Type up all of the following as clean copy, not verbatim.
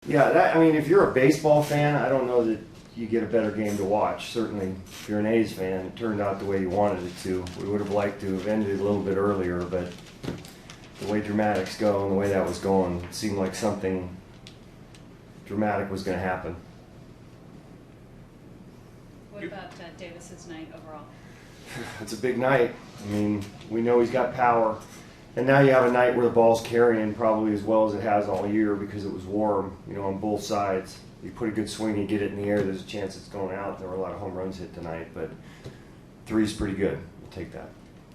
Yeah, I mean, if you're a baseball fan, I don't know that you get a better game to watch. Certainly, if you're an A's fan, it turned out the way you wanted it to. We would have liked to have ended a little bit earlier, but the way dramatics go and the way that was going, it seemed like something dramatic was going to happen. What about Davis's night overall? It's a big night. I mean, we know he's got power. And now you have a night where the ball's carrying probably as well as it has all year because it was warm, on both sides. You put a good swing, you get it in the air, there's a chance it's going out. There were a lot of home runs hit tonight, but three's pretty good. We'll take that.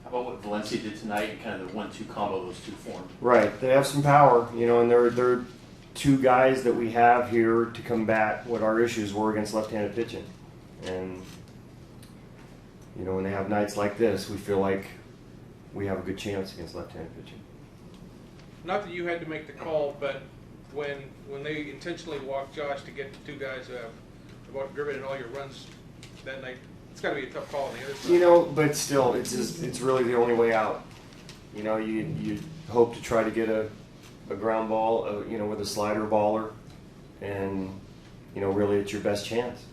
How about what Valencia did tonight and kind of the 1-2 combo those two formed? Right. They have some power, and they're two guys that we have here to combat what our issues were against left-handed pitching. And, when they have nights like this, we feel like we have a good chance against left-handed pitching. Not that you had to make the call, but when they intentionally walked Josh to get the two guys who have driven in all your runs that night, it's got to be a tough call on the other side. But still, it's really the only way out. You hope to try to get a ground ball, with a slider baller, and really it's your best chance.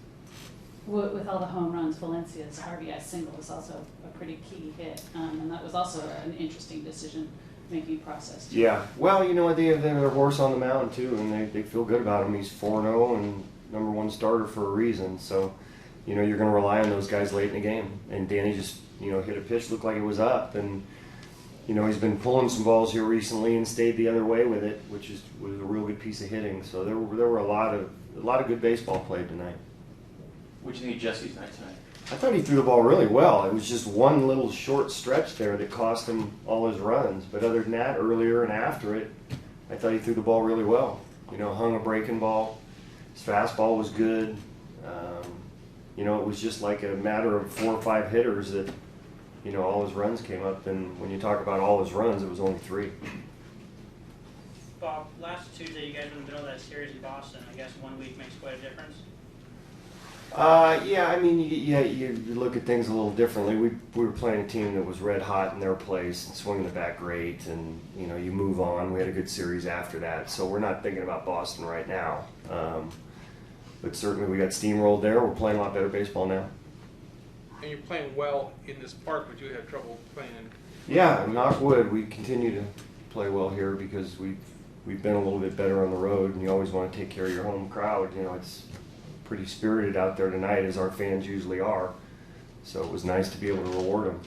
With all the home runs, Valencia's RBI single was also a pretty key hit, and that was also an interesting decision-making process, too. Yeah, well, they have their horse on the mound, too, and they feel good about him. He's 4-0 and #1 starter for a reason, so, you're going to rely on those guys late in the game. And Danny just, hit a pitch, looked like it was up, and, he's been pulling some balls here recently and stayed the other way with it, was a real good piece of hitting. So there were a lot of good baseball played tonight. What do you think of Jesse's night tonight? I thought he threw the ball really well. It was just one little short stretch there that cost him all his runs. But other than that, earlier and after it, I thought he threw the ball really well. Hung a breaking ball. His fastball was good. It was just like a matter of 4 or 5 hitters that, all his runs came up. And when you talk about all his runs, it was only 3. Bob, last Tuesday you guys were in the middle of that series in Boston. I guess 1 week makes quite a difference. Yeah, I mean, you look at things a little differently. We were playing a team that was red hot in their place and swinging the bat great, and you move on. We had a good series after that, so we're not thinking about Boston right now. But certainly we got steamrolled there. We're playing a lot better baseball now. And you're playing well in this park, but you had trouble playing in. Yeah, knock wood. We continue to play well here because we've been a little bit better on the road, and you always want to take care of your home crowd. It's pretty spirited out there tonight, as our fans usually are. So it was nice to be able to reward them.